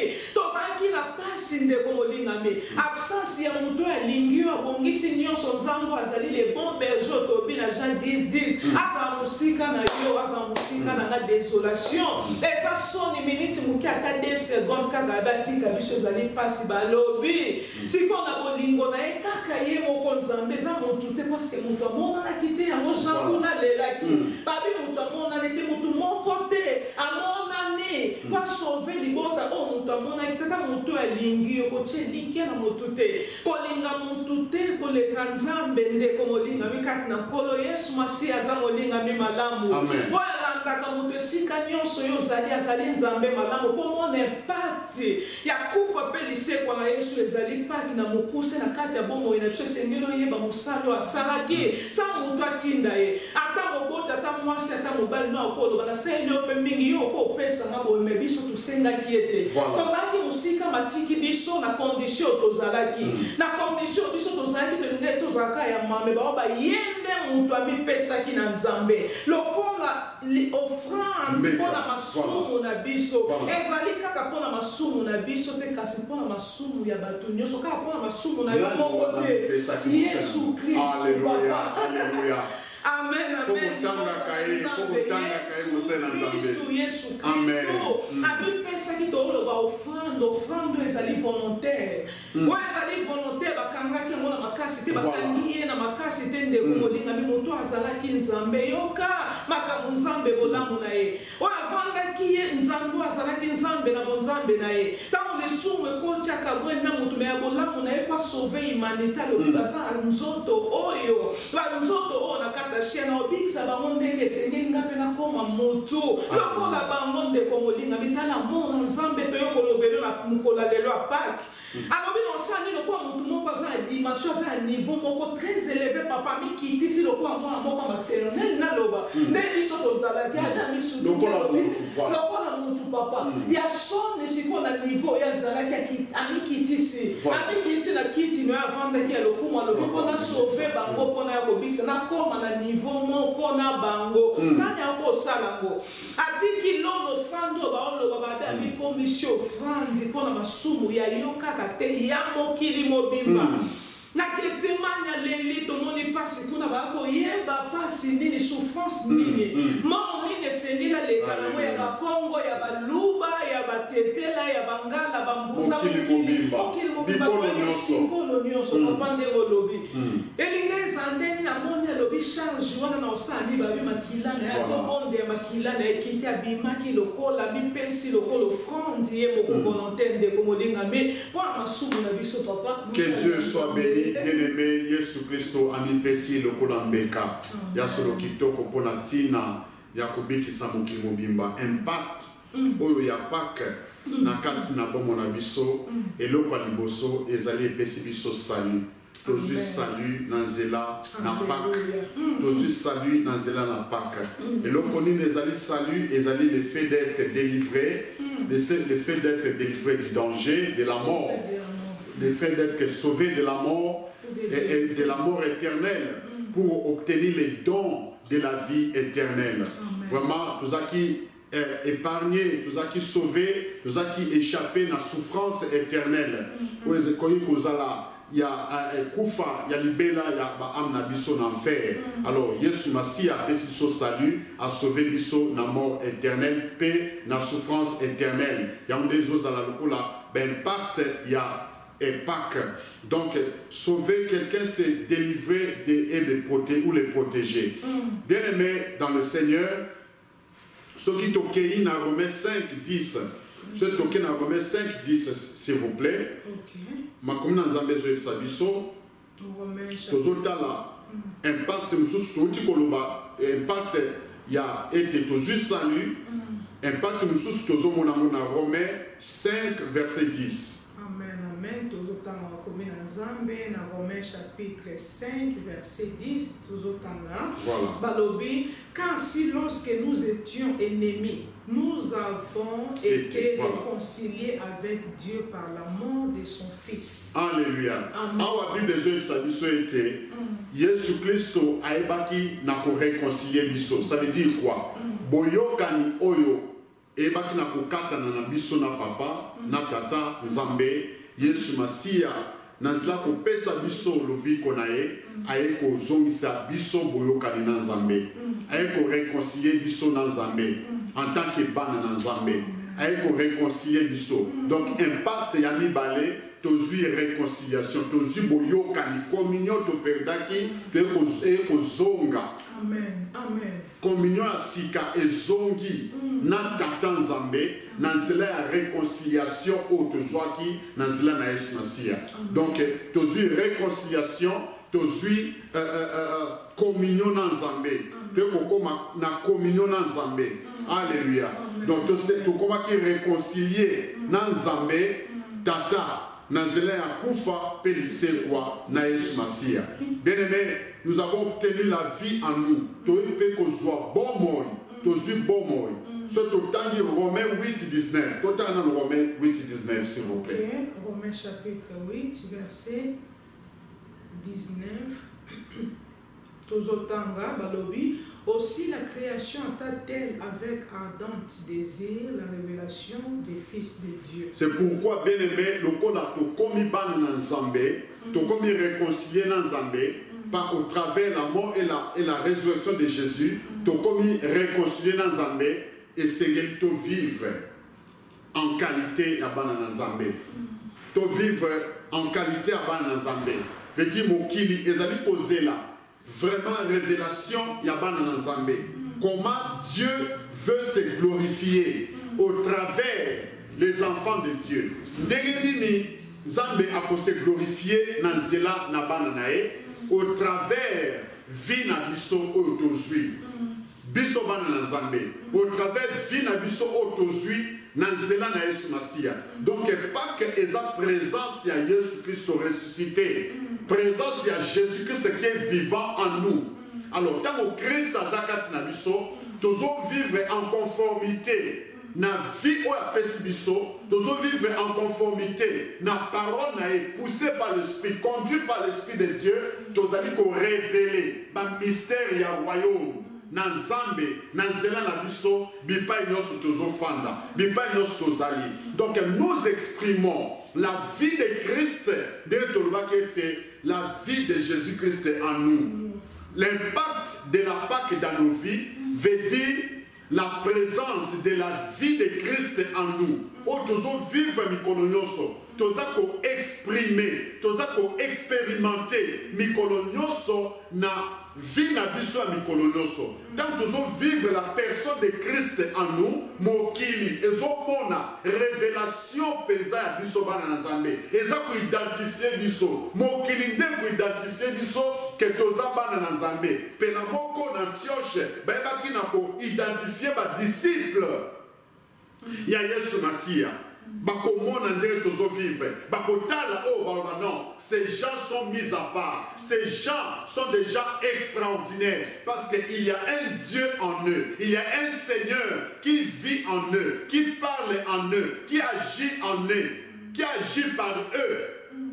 na pasi ndeko molingami absence ya mutu alingi yo abongisi nyonso Nzambe azali le bon berger tobi na Jean 10:10 aza musika na yo aza musika na nga désolation eza soni minute muki ata 2 secondes kaka batika biso ezali pasi balobi sikona bolingo na ye kaka ye moko Nzambe eza mutu te parce que mutu amonanaki te yango Jean na lelaki babi mutu amonani te mutu moko te amonani kwa sauver libota mutu amonaki tata mutu alingi yo kochelike na mutu te kolinga mutu te koleka Nzambe ndeko molingami kati na nkolo Yesu Masiya aza molingami malamu po alandaka mutu esika nyonso yo azali Nzambe malamu po mona impati ya kufa mpe lisekwa na Yesu ezali paki na mokuse na kati ya bomoi na biso esengeli oyeba mosala asalaki sa mutu atinda ye ata mobota ata mwasi ata mobali na okoloba na seli yo mpe mingi yo okopesanga boyeme biso tosengaki ye te tozalaki mosika matiki biso na condition tozalaki na condition biso tozalaki tolingai tozalaka ya mame bao bayembe mutu amipesaki na Nzambe lokola offrande mpona masumu na biso ezali kaka mpona masumu na biso te kasi mpona masumu ya bato nyonso kaka mpona masumu na yo moko te Yesu Kristo papa amen amen Kristo Yesu Kristo amipesaki toloba offrande ezali volontaire oyo ezali volontaire bakangaki yango na makasi te bakangi ye na makasi te ndeko molingami moto azalaki Nzambe yoka makambo Nzambe bolamu na ye oyo avandaki ye Nzambe azalaki Nzambe na bonzambe na ye ntango lisumu ekotiaka bwena motu me ya bolamu na ye kwa sauve humanité alobi baza nzoto oyo na kata chiena obikisa bango ndenge esengeli nga mpe nakoma motu lokola bango ndeko molingami tala mona Nzambe toyokolobelo na mokolo lelo ya Pâques alobi na osali lokola motu moko aza na dimension aza na niveau moko très élevé papa mikitisi lokola mwana moko maternel naloba nde biso tozalaki ada misu lokola motu papa ya soni sikoyo na niveau oyo azalaki amikitisi amikiti na kiti no ya
avandaki ya lokumu alobi mpona sauve bango mpona ya kobikisa nakoma na niveau moko na bango kani akosala ngo atiki lono ofrande oyo baoloba babe amikomisi ofrande mpona masumu ya yo kaka te ya mokili mobimba na ketemanya leli tomoni pasi kuna bakoyeba pasi nini souffrance nini moko nini esengela leka nango ya bakongo ya baluba ya batetela ya bangala bambunza mokili mobimba mikolo nyonso papa ndenge olobi elinga eza ndenge namoni alobi charge wana na osali babi makila na ye azomonde ya makila na ekiti abimaki lokola bipesi lokola offrande ye moko volontaire ndeko molinga me mpona masumu na biso papa
que Dieu soit béni. Bien-aimé, Yesu Christo amipesi lokola mbeka ya solo kitoko pona tina ya kobikisa mokili mobimba impact oyo ya Pâques na kati na bomo na biso eloko ya liboso ezali epesi biso salut tozwi salut na nzela na Pâques tozwi salut na nzela na Pâques eloko nini ezali salut ezali le fait d'être délivré le fait d'être délivré du danger de la mort, le fait d'être sauvé de la mort et de la mort éternelle pour obtenir les dons de la vie éternelle. Vraiment, tout ça qui est épargné, tout ça qui est sauvé, tout ça qui est échappé à la souffrance éternelle. Il y a Koufa, il y a Libela, il y a Amna Bisso en enfer. Alors, Yesu Massia a fait son salut, a sauvé Bisso dans la mort éternelle, paix, dans la souffrance éternelle. Il y a des choses à la locale, ben pacte, il y a Pâques. Donc, sauver quelqu'un, c'est délivrer et les protéger ou les protéger. Bien aimé dans le Seigneur, ce qui toquait dans Romains 5, 10, ce qui toquait dans Romains 5, 10, s'il vous plaît. Ma commune dans Zambé, je sais biso. Tozota là, impact, impact, il y a été tozu salut. Impact, nous sommes dans Romains 5, verset 10.
Amen. Tozotanga wakomi na Nzambe na Romains chapitre 5 verset 10 tozotanga balobi car si lorsque nous étions ennemis nous avons été réconciliés avec Dieu par la mort de son fils.
Alléluia. Awa Bible de sa biso été Yesu Christo aebaki na ko réconcilier biso. Ça veut dire quoi? Boyokani oyo ebaki na kokata na biso na papa na tata Nzambe Yesu Masia nazila kopesa biso lobiko na ye aye ko zongisa biso boyokani na Nzambe aye ko réconcilier biso na Nzambe en tant que bana na Nzambe aye ko réconcilier biso. Donc impact ya mibale tozui réconciliation tozui boyokani communion to perdaki to zonga.
Amen.
Communion ya sika ezongi na tata Nzambe na nzela ya réconciliation o tozwaki na nzela na Yesu Masia. Donc tozui réconciliation tozui communion na Nzambe de kokoma na communion na Nzambe. Alléluia. Donc tokoma ki réconcilier na Nzambe tata na nzela ya kufa pe lisekwa na Yesu Masia. Bien-aimé, nous avons obtenu la vie en nous. Toyi pe kozwa bon moi, tozui bon moi. Ce total dit Romains 8, 19. Total dans Romains 8, 19, s'il vous plaît.
Okay. Romains chapitre 8, verset 19. Tozotanga balobi. Aussi la création attend-elle avec ardente désir la révélation des fils de Dieu.
C'est pourquoi, bien aimé, le kola to komi ban na Nzambe, to komi réconcilié na Nzambe, par au travers la mort et la résurrection de Jésus, to komi réconcilié na Nzambe et c'est to vivre en qualité à ban na Nzambe. To vivre en qualité à ban na Nzambe. Veut dire mokili ezali posé là. Vraiment révélation Yabana Nzambe. Comment Dieu veut se glorifier au travers les enfants de Dieu. Ndegeni Nzambe a se glorifier na nzela na bana nae au travers vie na biso otozui. Biso bana Nzambe. Au travers vie na biso otozui na nzela na Yesu Masia. Donc pas que esa présence ya Yesu Christ ressuscité. Présence à Jésus-Christ qui est vivant en nous. Alors, quand au Christ a zakat na biso, tous vivre en conformité na vie ou apesi biso, nous vivre en conformité, na parole poussé par l'esprit, conduit par l'esprit de Dieu, nous allons révéler le mystère du royaume. Na Nzambe, na nzela na biso, bipai nyonso tozofanda, bipai nyonso tozali. Donc nous exprimons la vie de Christ, la vie de Jésus-Christ en nous. L'impact de la Pâque dans nos vies veut dire la présence de la vie de Christ en nous. Oh, nous vivons mikolo nyonso, nous exprimer, nous expérimenter mikolo nyonso na vie na biso ya mikolo nyonso. Tant nous vivre la personne de Christ en nous, mokili ezomona révélation pesa ya biso bana na Nzambe. Eza ko identifier biso, mokili nde ko identifier biso que toza bana na Nzambe. Pena moko na Antioche, ba ki na ko identifier ba disciple ya Yesu Masia. Non, ces gens sont mis à part. Ces gens sont des gens extraordinaires parce qu'il y a un Dieu en eux. Il y a un Seigneur qui vit en eux, qui parle en eux, qui agit en eux, qui agit par eux,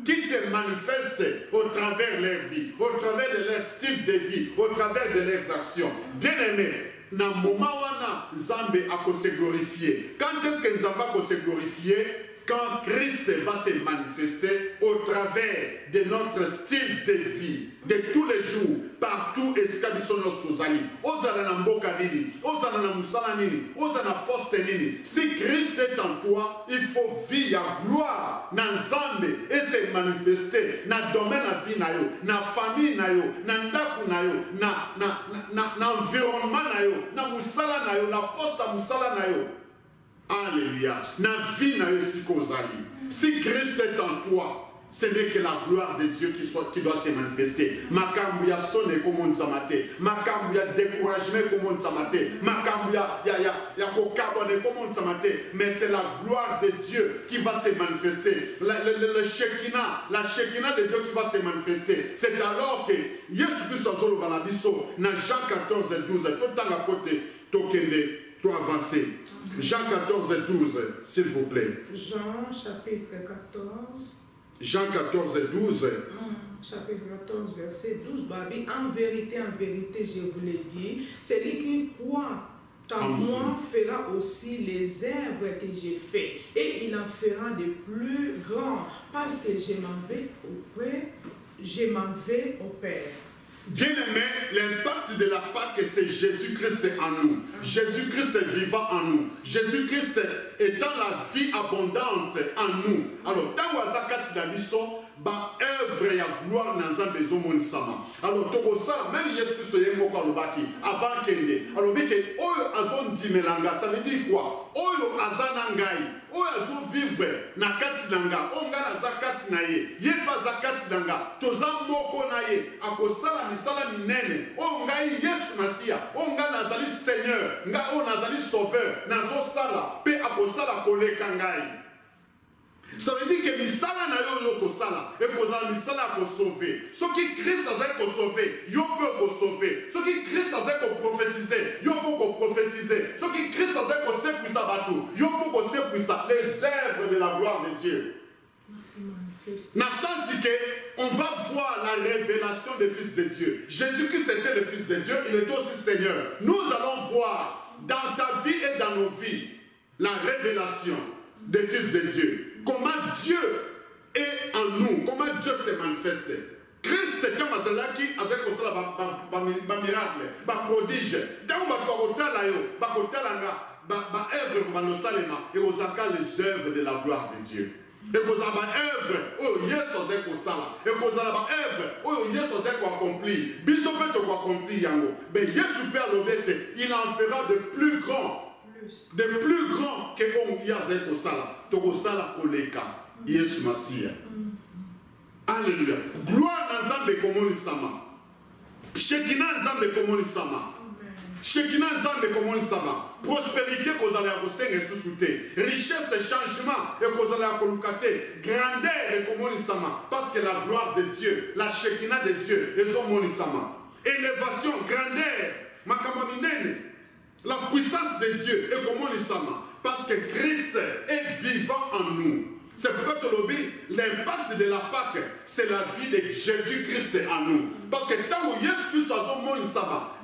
qui se manifeste au travers de leur vie, au travers de leur style de vie, au travers de leurs actions. Bien aimé, na moment wana Nzambe a se glorifier. Quand est-ce que Nzambe a se glorifier? Quand Christ va se manifester au travers de notre style de vie, de tous les jours, partout escabiso nostozali. Ozana na mboka nini, ozana na musala nini, ozana poste nini. Si Christ est en toi, il faut vivre à gloire na Nzambe et se manifester na domaine na vie na yo, na famille na yo, na ndaku na yo, na environnement na yo, na musala na yo, na poste musala na yo. Alléluia. Na vie na yo sikozali. Si Christ est en toi, ce n'est que la gloire de Dieu qui doit se manifester. Makambu ya sonne comme on s'amate. Makambu ya découragement comme on s'amate. Makambu ya kokabone comme on s'amate. Mais c'est la gloire de Dieu qui va se manifester. Le Shekinah, la Shekinah de Dieu qui va se manifester. C'est alors que Yesu Christ a zolo balabiso na Jean 14 et 12. Tout en la côté, tokende, to avancer. Jean 14 et 12, s'il vous plaît.
Jean chapitre 14.
Jean 14 et 12.
Chapitre 14, verset 12. Babi, en vérité, je vous l'ai dit, celui qui croit en moi fera aussi les œuvres que j'ai fait. Et il en fera de plus grands, parce que je m'en vais au Père.
Bien-aimé, l'impact de la Pâque, c'est Jésus-Christ en nous. Jésus-Christ vivant en nous. Jésus-Christ étant la vie abondante en nous. Alors, dans Wazakati Dabiso, ba œuvre ya gloire na Nzambe ezomonisama. Alors, tokosala même Yesu Christ yemoko alobaki avant kende. Alors, bike oyo azondimelanga, ça veut dire quoi? Oyo azana ngai, oyo azo vivre na kati nanga, onga aza kati na ye, ye pa za kati nanga, toza moko na ye, akosala misala minene, o ngai Yesu Masia, onga nazali Seigneur, nga o nazali Sauveur, nazo sala, pe akosala koleka ngai. Ça veut dire que misala na yo kosala, et kozala misala ko sauver. Ce qui Christ a ko sauver, yo peut ko sauver. Ce qui Christ a ko prophétiser, yo peut ko prophétiser. Ce qui Christ a ko sepouisa batu, yo peut ko sepouisa les œuvres de la gloire de Dieu. Dans le sens que on va voir la révélation des fils de Dieu. Jésus-Christ était le fils de Dieu, il est aussi Seigneur. Nous allons voir dans ta vie et dans nos vies la révélation des fils de Dieu. Comment Dieu est en nous, comment Dieu se manifeste. Christ est comme Azalaki, avec un miracle, un prodige. Dans les œuvres de la gloire de Dieu. Et vous avez œuvre, oh yes, vous avez ça. Et vous avez œuvre, oh yes, vous avez accompli. Bisopé te accompli yango. Mais Yesu Père l'obété, il en fera de plus grands. De plus grand que on y a zeko sala, toko sala koleka, Yesu Masia. Alléluia. Gloire à Nzambe komoni sama. Shekinah Nzambe komoni sama. Shekinah Nzambe komoni sama. Prospérité kozala ya kosenga susute. Richesse et changement et kozala ya kolukate. Grandeur et komoni sama. Parce que la gloire de Dieu, la Shekinah de Dieu, ils ont moni sama. Élévation, grandeur, makambo minene. La puissance de Dieu est comme on le sama. parce que Christ est vivant en nous. C'est pourquoi l'impact de la Pâque, c'est la vie de Jésus-Christ en nous. Parce que tant que Jésus-Christ a son monde,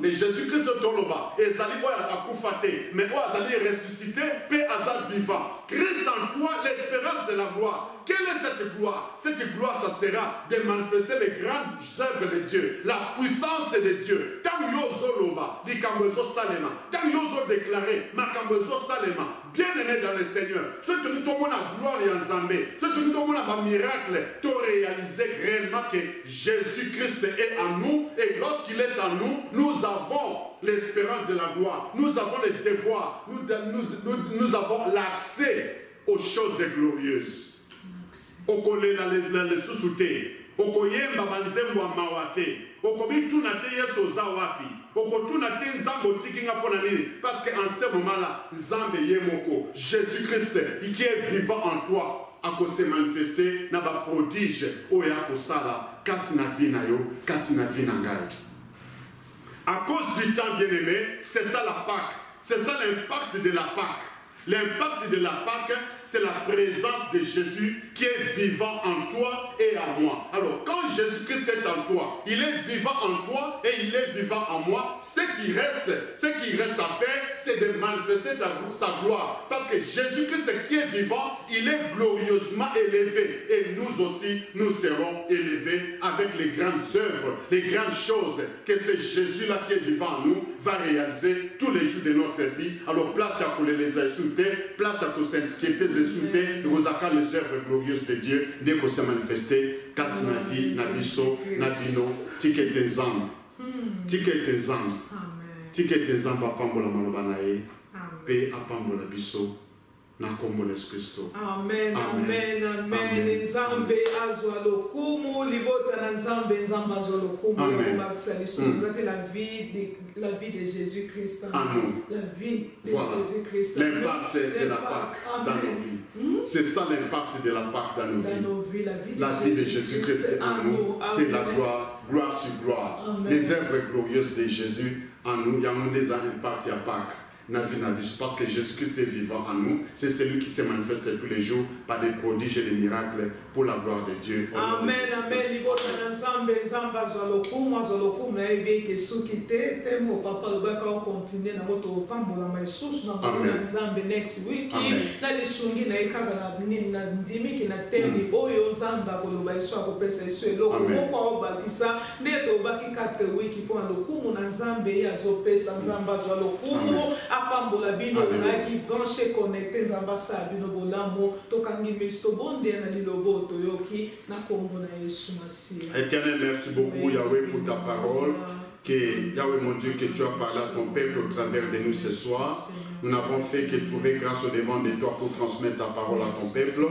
les Jésus-Christ sont là-bas, et ils allaient accoufater, mais ils allaient ressusciter, puis ils allaient vivant. Christ en toi, l'espérance de la gloire. Quelle est cette gloire? Cette gloire, ça sera de manifester les grandes œuvres de Dieu, la puissance de Dieu. Tant que Yozoloba, Likambezo Salema, tant que Yozo déclaré, Makambezo Salema, bien-aimé dans le Seigneur, ce que nous tomons la gloire et en Zambé, ce que nous tomons la miracle, tu as réalisé réellement que Jésus-Christ est en nous, et lorsqu'il est en nous, nous avons l'espérance de la gloire, nous avons les devoirs, nous avons l'accès aux choses glorieuses. Okole na le susute okoyemba banzembo amawate okobi tunate yeso za wapi okotunate nzambo tikinga pona nini parce que en ce moment là nzambe yemoko Jésus-Christ qui est vivant en toi a se manifester na ba prodige oya kosala katina vina yo katina vina ngai. À cause du temps bien-aimé, c'est ça la Pâque, c'est ça l'impact de la Pâque. L'impact de la Pâque, c'est la présence de Jésus qui est vivant en toi et en moi. Alors, quand Jésus-Christ est en toi, il est vivant en toi et il est vivant en moi. Ce qui reste à faire, c'est de manifester sa gloire. Parce que Jésus-Christ qui est vivant, il est glorieusement élevé. Et nous aussi, nous serons élevés avec les grandes œuvres, les grandes choses que ce Jésus-là qui est vivant en nous va réaliser tous les jours de notre vie. Alors, place à couler les insultes. Place à s'inquiéter, les œuvres glorieuses de Dieu, dès qu'on s'est manifesté, Katina vie, Nabiso, Nabino, Ticket Zam, Ticket Zam, Ticket Zam, Apambola Malobanae, P. Apambola Biso, Nakombo Christo.
Amen, amen, amen. Nzambe azwalokumu, libota na Nzambe, Nzamba azwalokumu. La vie de Jésus-Christ. La vie de Jésus-Christ.
L'impact de la Pâque dans nos vies. C'est ça l'impact de la Pâque dans nos vies. La vie de Jésus-Christ en nous. C'est la gloire, gloire sur gloire. Les œuvres glorieuses de Jésus en nous. Il y a des impacts à Pâque. Parce que Jésus-Christ est vivant en nous, c'est celui qui se manifeste tous les jours par des prodiges et des miracles pour la gloire de Dieu.
Amen, amen. Apambola bino zaki branché connecté zambasa bino bolamo tokangi misto bonde na lilobo toyoki na kombo na Yesu Masiya.
Éternel, merci beaucoup Yahweh pour ta parole. Que Yahweh mon Dieu, que tu as parlé à ton peuple au travers de nous ce soir. Nous n'avons fait que trouver grâce au devant de toi pour transmettre ta parole à ton peuple.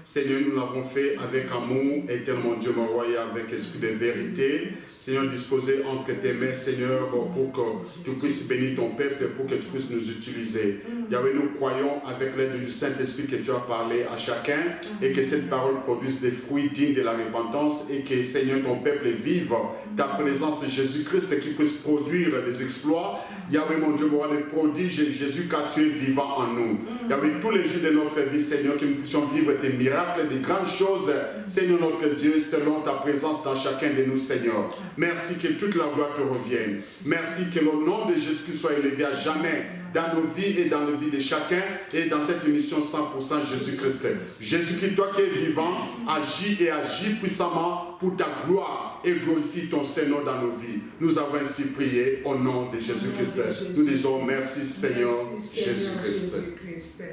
Seigneur, nous l'avons fait avec amour, éternel Dieu mon roi, et avec esprit de vérité. Seigneur, disposé entre tes mains, Seigneur, pour que tu puisses bénir ton peuple, pour que tu puisses nous utiliser. Yahweh, nous croyons avec l'aide du Saint-Esprit que tu as parlé à chacun et que cette parole produise des fruits dignes de la repentance et que, Seigneur, ton peuple vive ta présence, Jésus-Christ, qui puisse produire des exploits. Yahweh, mon Dieu, mon roi, les prodiges, Jésus, car tu es vivant en nous. Yahweh, tous les jours de notre vie, Seigneur, que nous puissions vivre tes miracles, des grandes choses, Seigneur notre Dieu, selon ta présence dans chacun de nous, Seigneur. Merci que toute la gloire te revienne. Merci que le nom de Jésus soit élevé à jamais dans nos vies et dans la vie de chacun et dans cette émission 100% Jésus-Christ. Jésus-Christ, toi qui es vivant, agis et agis puissamment pour ta gloire et glorifie ton Seigneur dans nos vies. Nous avons ainsi prié au nom de Jésus-Christ. Nous disons merci Seigneur Jésus-Christ.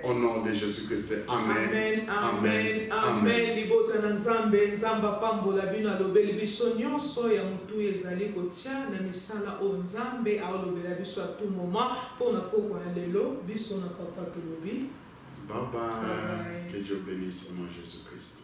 Au nom de Jésus-Christ. Amen.
Amen. Amen. Libota na Nzambe, Nzamba pambola bino alobeli biso nyonso ya mutu ezali kotia na misala o Nzambe alobela biso à tout moment pour na poko ya lelo biso na papa tolobi.
Bye bye. Que Dieu bénisse au nom de Jésus-Christ.